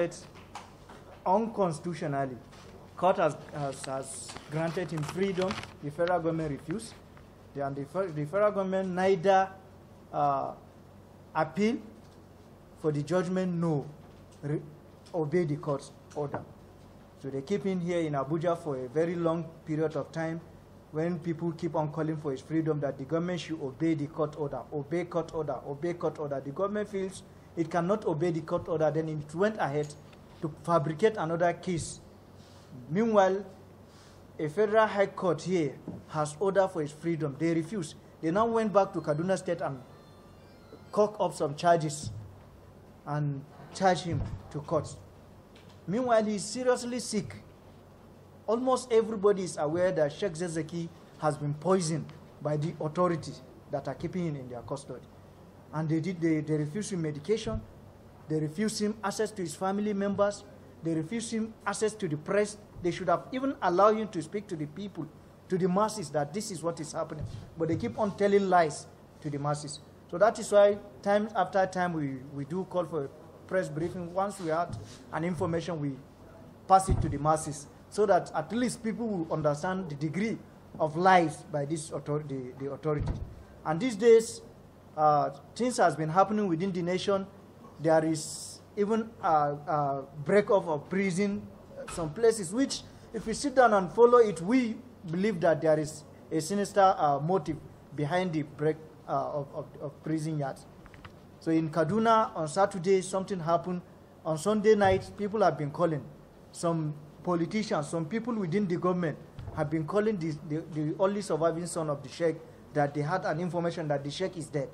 arrested unconstitutionally. Court has granted him freedom. The federal government refused. And the federal government neither appeal for the judgment, no, obey the court's order. So they keep him here in Abuja for a very long period of time when people keep on calling for his freedom, that the government should obey the court order, obey court order, obey court order. The government feels it cannot obey the court order, then it went ahead to fabricate another case. Meanwhile, a federal high court here has ordered for his freedom. They refused. They now went back to Kaduna State and cocked up some charges and charged him to court. Meanwhile, he's seriously sick. Almost everybody is aware that Sheikh Zakzaky has been poisoned by the authorities that are keeping him in their custody. And they refused him medication. They refused him access to his family members. They refused him access to the press. They should have even allowed him to speak to the people, to the masses, that this is what is happening. But they keep on telling lies to the masses. So that is why time after time we do call for a press briefing. Once we have an information, we pass it to the masses so that at least people will understand the degree of lies by this the authority. And these days, things has been happening within the nation. There is even a break-off of prison, some places which, if we sit down and follow it, we believe that there is a sinister motive behind the break of prison yards. So in Kaduna, on Saturday, something happened. On Sunday night, people have been calling. Some politicians, some people within the government have been calling the only surviving son of the Sheikh, that they had an information that the Sheikh is dead.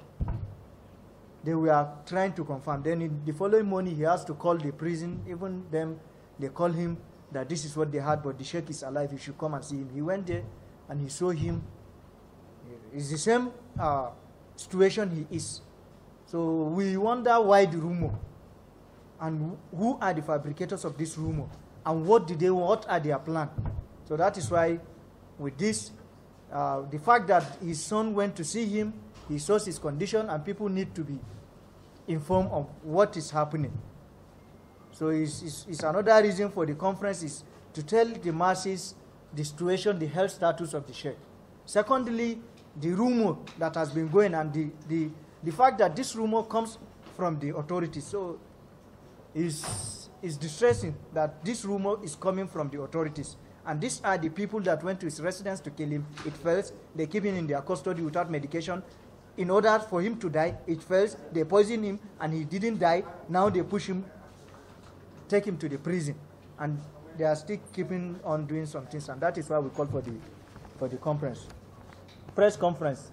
They were trying to confirm. Then in the following morning, he has to call the prison. Even them, they call him that this is what they had, but the Sheikh is alive. You should come and see him. He went there and he saw him. It's the same situation he is. So we wonder why the rumor, and who are the fabricators of this rumor, and what are their plans. So that is why with this, the fact that his son went to see him, he saws his condition, and people need to be informed of what is happening. So it's another reason for the conference is to tell the masses the situation, the health status of the Sheikh. Secondly, the rumor that has been going, and the fact that this rumor comes from the authorities. So it's distressing that this rumor is coming from the authorities. And these are the people that went to his residence to kill him. It fails. They keep him in their custody without medication. In order for him to die, it fails. They poison him, and he didn't die. Now they push him, take him to the prison. And they are still keeping on doing some things. And that is why we call for the conference. Press conference.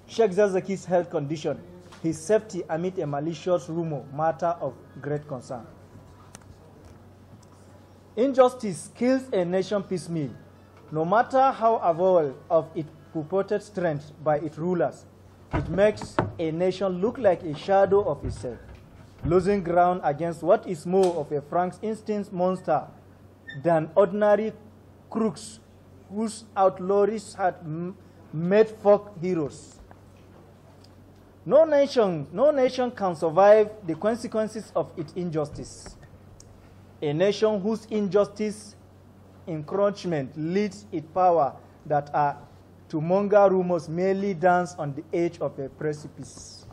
Sheikh Zakzaky's health condition, his safety amid a malicious rumor, matter of great concern. Injustice kills a nation piecemeal, no matter how avowed of its purported strength by its rulers. It makes a nation look like a shadow of itself, losing ground against what is more of a Frankenstein's monster than ordinary crooks whose outlawries had made folk heroes. No nation can survive the consequences of its injustice. A nation whose injustice encroachment leads its power that are to monger rumors merely dance on the edge of a precipice.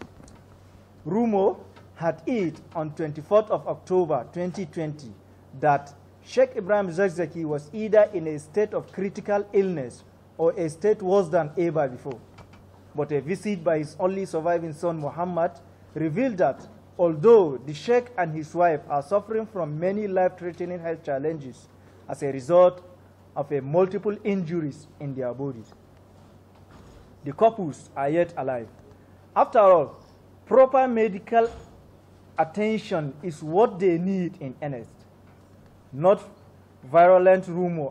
Rumor had it on 24th of October 2020 that Sheikh Ibrahim Zakzaky was either in a state of critical illness or a state worse than ever before. But a visit by his only surviving son, Muhammad, revealed that although the Sheikh and his wife are suffering from many life-threatening health challenges as a result of multiple injuries in their bodies, the couples are yet alive. After all, proper medical attention is what they need in earnest, not virulent rumor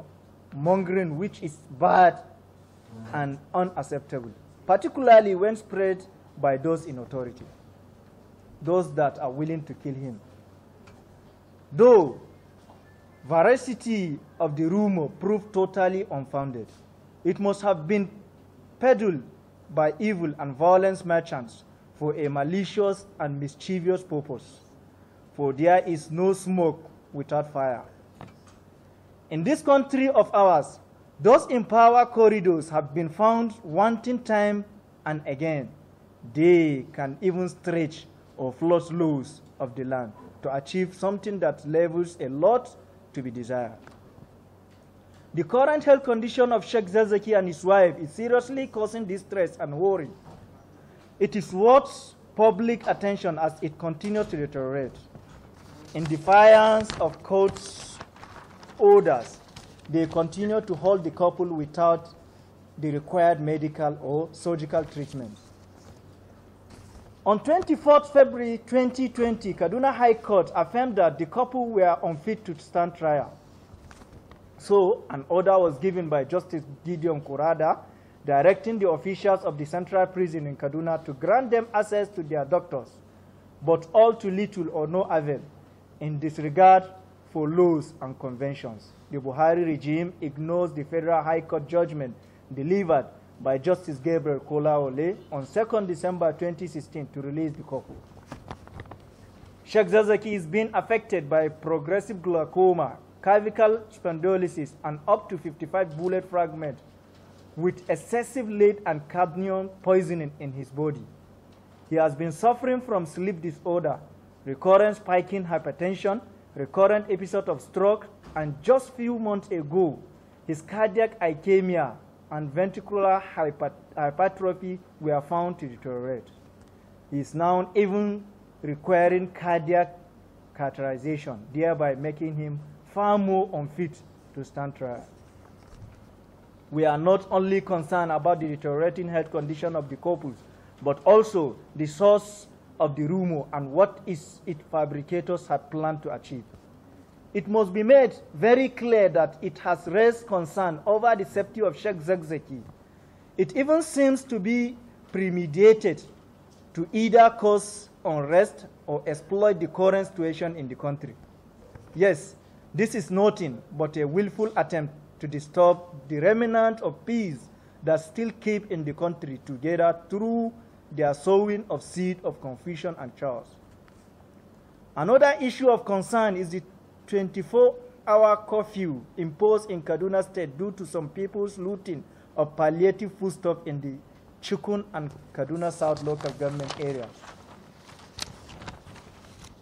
mongering, which is bad and unacceptable, particularly when spread by those in authority, those that are willing to kill him. Though veracity of the rumor proved totally unfounded, it must have been peddled by evil and violence merchants for a malicious and mischievous purpose. for there is no smoke without fire. In this country of ours, those in power corridors have been found wanting time and again. They can even stretch or float laws of the land to achieve something that levels a lot to be desired. The current health condition of Sheikh Zakzaky and his wife is seriously causing distress and worry. It is worth public attention as it continues to deteriorate. In defiance of court's orders, they continue to hold the couple without the required medical or surgical treatment. On 24th February 2020, Kaduna High Court affirmed that the couple were unfit to stand trial. So, an order was given by Justice Gideon Kurada, directing the officials of the Central Prison in Kaduna to grant them access to their doctors, but all to little or no avail, in disregard for laws and conventions. The Buhari regime ignores the Federal High Court judgment delivered by Justice Gabriel Kolaole on 2nd December 2016 to release the couple. Sheikh Zakzaky is being affected by progressive glaucoma, cervical spondylosis, and up to 55 bullet fragments with excessive lead and cadmium poisoning in his body. He has been suffering from sleep disorder, recurrent spiking hypertension, recurrent episode of stroke, and just few months ago, his cardiac ischemia and ventricular hypertrophy were found to deteriorate. He is now even requiring cardiac catheterization, thereby making him far more unfit to stand trial. We are not only concerned about the deteriorating health condition of the couples, but also the source of the rumor and what its fabricators had planned to achieve. It must be made very clear that it has raised concern over the safety of Sheikh Zakzaky. It even seems to be premeditated to either cause unrest or exploit the current situation in the country. Yes, this is nothing but a willful attempt to disturb the remnant of peace that still keep in the country together through their sowing of seed of confusion and chaos. Another issue of concern is the 24-hour curfew imposed in Kaduna State due to some people's looting of palliative foodstuff in the Chikun and Kaduna South local government areas.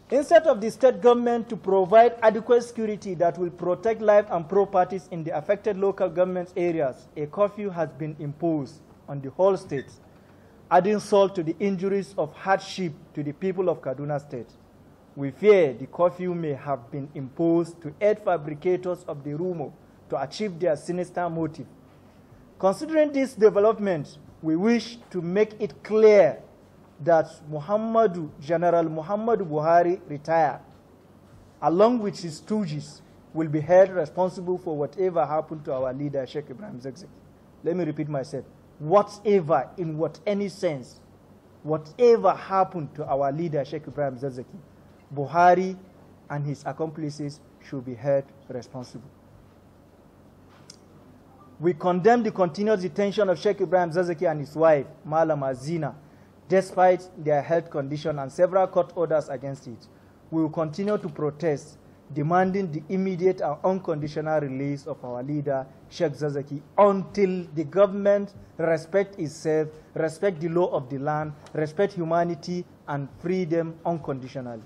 Instead of the state government to provide adequate security that will protect life and properties in the affected local government areas, a curfew has been imposed on the whole state, adding salt to the injuries of hardship to the people of Kaduna State. We fear the curfew may have been imposed to aid fabricators of the rumor to achieve their sinister motive. Considering this development, we wish to make it clear that General Muhammadu Buhari retired, along with his stooges, will be held responsible for whatever happened to our leader, Sheikh Ibrahim Zakzaky. Let me repeat myself. Whatever, in any sense, whatever happened to our leader, Sheikh Ibrahim Zakzaky, Buhari and his accomplices should be held responsible. We condemn the continuous detention of Sheikh Ibrahim Zakzaky and his wife, Malama Zina, despite their health condition and several court orders against it. We will continue to protest, demanding the immediate and unconditional release of our leader, Sheikh Zakzaky, until the government respect itself, respect the law of the land, respect humanity, and free them unconditionally.